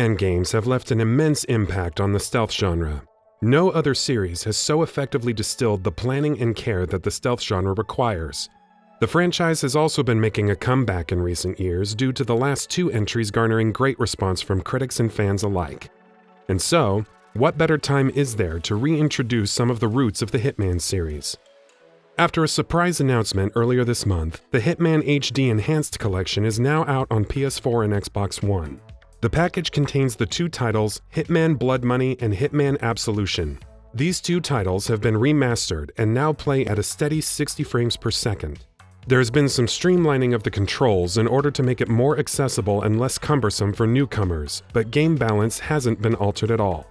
Hitman games have left an immense impact on the stealth genre. No other series has so effectively distilled the planning and care that the stealth genre requires. The franchise has also been making a comeback in recent years due to the last two entries garnering great response from critics and fans alike. And so, what better time is there to reintroduce some of the roots of the Hitman series? After a surprise announcement earlier this month, the Hitman HD Enhanced Collection is now out on PS4 and Xbox One. The package contains the two titles Hitman Blood Money and Hitman Absolution. These two titles have been remastered and now play at a steady 60 frames per second. There has been some streamlining of the controls in order to make it more accessible and less cumbersome for newcomers, but game balance hasn't been altered at all.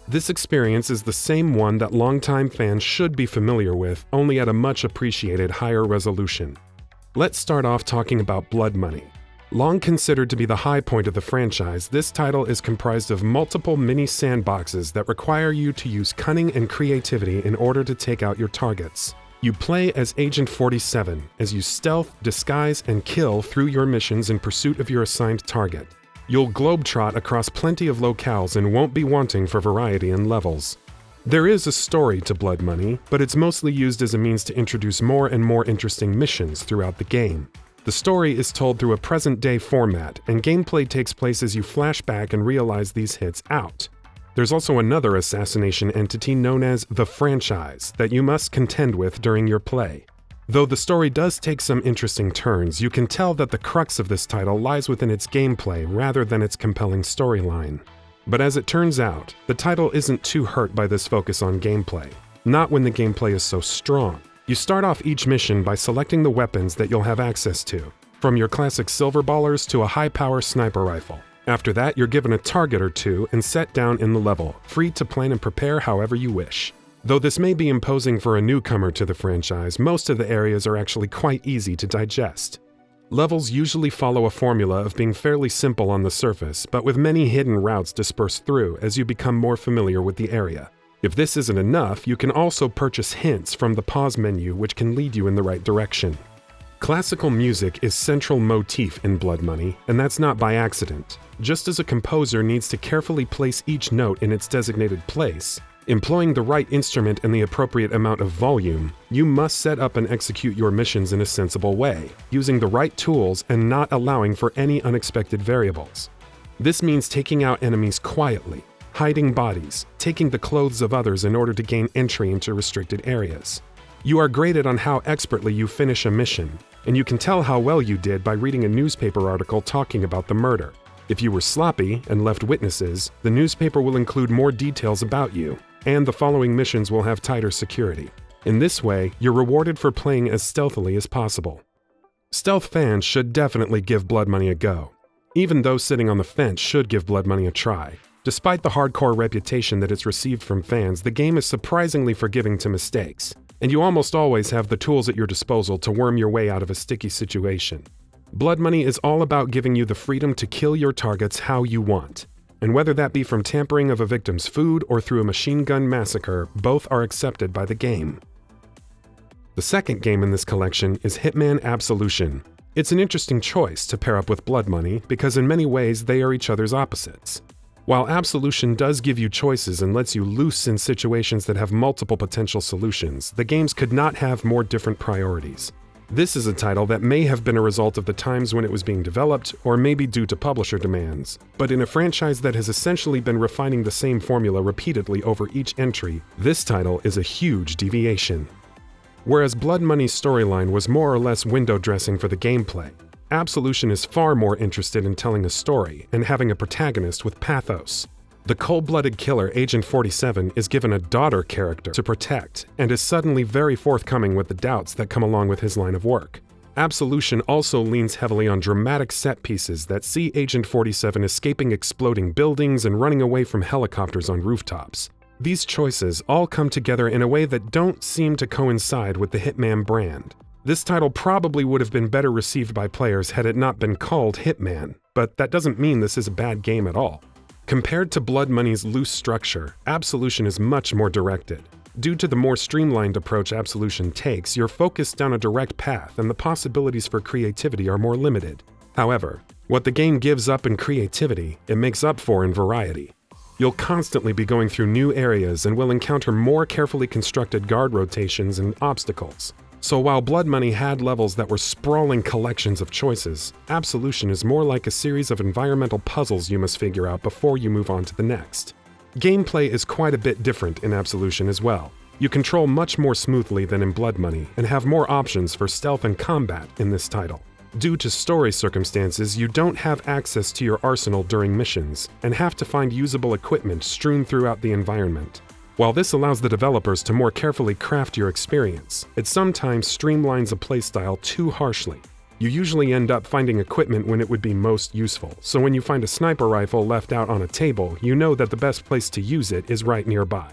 This experience is the same one that longtime fans should be familiar with, only at a much appreciated higher resolution. Let's start off talking about Blood Money. Long considered to be the high point of the franchise, this title is comprised of multiple mini sandboxes that require you to use cunning and creativity in order to take out your targets. You play as Agent 47 as you stealth, disguise, and kill through your missions in pursuit of your assigned target. You'll globetrot across plenty of locales and won't be wanting for variety and levels. There is a story to Blood Money, but it's mostly used as a means to introduce more and more interesting missions throughout the game. The story is told through a present-day format, and gameplay takes place as you flash back and realize these hits out. There's also another assassination entity known as the Franchise that you must contend with during your play. Though the story does take some interesting turns, you can tell that the crux of this title lies within its gameplay rather than its compelling storyline. But as it turns out, the title isn't too hurt by this focus on gameplay. Not when the gameplay is so strong. You start off each mission by selecting the weapons that you'll have access to, from your classic silver ballers to a high-power sniper rifle. After that, you're given a target or two and set down in the level, free to plan and prepare however you wish. Though this may be imposing for a newcomer to the franchise, most of the areas are actually quite easy to digest. Levels usually follow a formula of being fairly simple on the surface, but with many hidden routes dispersed through as you become more familiar with the area. If this isn't enough, you can also purchase hints from the pause menu which can lead you in the right direction. Classical music is central motif in Blood Money, and that's not by accident. Just as a composer needs to carefully place each note in its designated place, employing the right instrument and the appropriate amount of volume, you must set up and execute your missions in a sensible way, using the right tools and not allowing for any unexpected variables. This means taking out enemies quietly, hiding bodies, taking the clothes of others in order to gain entry into restricted areas. You are graded on how expertly you finish a mission, and you can tell how well you did by reading a newspaper article talking about the murder. If you were sloppy and left witnesses, the newspaper will include more details about you, and the following missions will have tighter security. In this way, you're rewarded for playing as stealthily as possible. Stealth fans should definitely give Blood Money a go. Even those sitting on the fence should give Blood Money a try. Despite the hardcore reputation that it's received from fans, the game is surprisingly forgiving to mistakes, and you almost always have the tools at your disposal to worm your way out of a sticky situation. Blood Money is all about giving you the freedom to kill your targets how you want. And whether that be from tampering of a victim's food or through a machine gun massacre, both are accepted by the game. The second game in this collection is Hitman Absolution. It's an interesting choice to pair up with Blood Money because in many ways they are each other's opposites. While Absolution does give you choices and lets you loose in situations that have multiple potential solutions, the games could not have more different priorities. This is a title that may have been a result of the times when it was being developed, or maybe due to publisher demands. But in a franchise that has essentially been refining the same formula repeatedly over each entry, this title is a huge deviation. Whereas Blood Money's storyline was more or less window dressing for the gameplay, Absolution is far more interested in telling a story and having a protagonist with pathos. The cold-blooded killer Agent 47 is given a daughter character to protect and is suddenly very forthcoming with the doubts that come along with his line of work. Absolution also leans heavily on dramatic set pieces that see Agent 47 escaping exploding buildings and running away from helicopters on rooftops. These choices all come together in a way that don't seem to coincide with the Hitman brand. This title probably would have been better received by players had it not been called Hitman, but that doesn't mean this is a bad game at all. Compared to Blood Money's loose structure, Absolution is much more directed. Due to the more streamlined approach Absolution takes, you're focused down a direct path and the possibilities for creativity are more limited. However, What the game gives up in creativity, it makes up for in variety. You'll constantly be going through new areas and will encounter more carefully constructed guard rotations and obstacles. So while Blood Money had levels that were sprawling collections of choices, Absolution is more like a series of environmental puzzles you must figure out before you move on to the next. Gameplay is quite a bit different in Absolution as well. You control much more smoothly than in Blood Money and have more options for stealth and combat in this title. Due to story circumstances, you don't have access to your arsenal during missions and have to find usable equipment strewn throughout the environment. While this allows the developers to more carefully craft your experience, it sometimes streamlines a playstyle too harshly. You usually end up finding equipment when it would be most useful, so when you find a sniper rifle left out on a table, you know that the best place to use it is right nearby.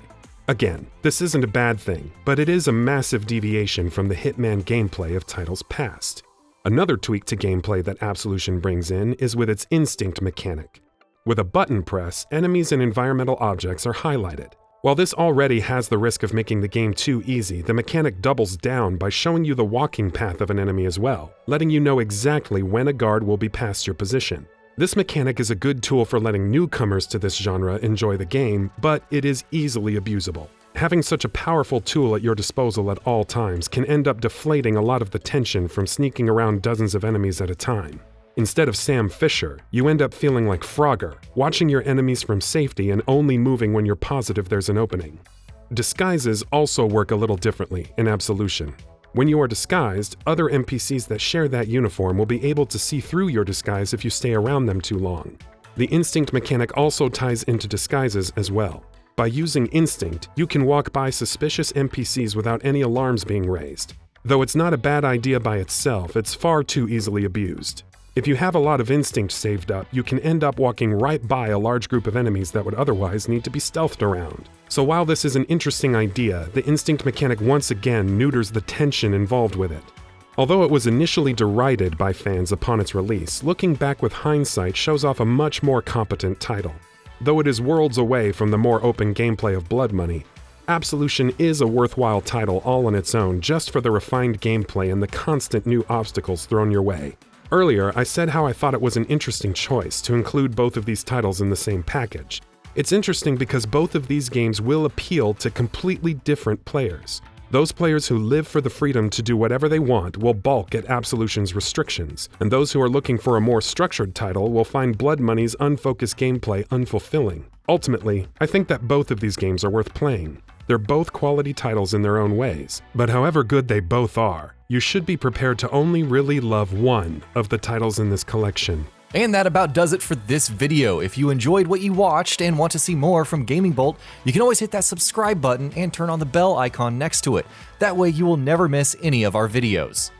Again, this isn't a bad thing, but it is a massive deviation from the Hitman gameplay of titles past. Another tweak to gameplay that Absolution brings in is with its instinct mechanic. With a button press, enemies and environmental objects are highlighted. While this already has the risk of making the game too easy, the mechanic doubles down by showing you the walking path of an enemy as well, letting you know exactly when a guard will be past your position. This mechanic is a good tool for letting newcomers to this genre enjoy the game, but it is easily abusable. Having such a powerful tool at your disposal at all times can end up deflating a lot of the tension from sneaking around dozens of enemies at a time. Instead of Sam Fisher, you end up feeling like Frogger, watching your enemies from safety and only moving when you're positive there's an opening. Disguises also work a little differently in Absolution. When you are disguised, other NPCs that share that uniform will be able to see through your disguise if you stay around them too long. The instinct mechanic also ties into disguises as well. By using instinct, you can walk by suspicious NPCs without any alarms being raised. Though it's not a bad idea by itself, it's far too easily abused. If you have a lot of instinct saved up, you can end up walking right by a large group of enemies that would otherwise need to be stealthed around. So while this is an interesting idea, the instinct mechanic once again neuters the tension involved with it. Although it was initially derided by fans upon its release, looking back with hindsight shows off a much more competent title. Though it is worlds away from the more open gameplay of Blood Money, Absolution is a worthwhile title all on its own just for the refined gameplay and the constant new obstacles thrown your way. Earlier, I said how I thought it was an interesting choice to include both of these titles in the same package. It's interesting because both of these games will appeal to completely different players. Those players who live for the freedom to do whatever they want will balk at Absolution's restrictions, and those who are looking for a more structured title will find Blood Money's unfocused gameplay unfulfilling. Ultimately, I think that both of these games are worth playing. They're both quality titles in their own ways, but however good they both are, you should be prepared to only really love one of the titles in this collection. And that about does it for this video. If you enjoyed what you watched and want to see more from Gaming Bolt, you can always hit that subscribe button and turn on the bell icon next to it. That way you will never miss any of our videos.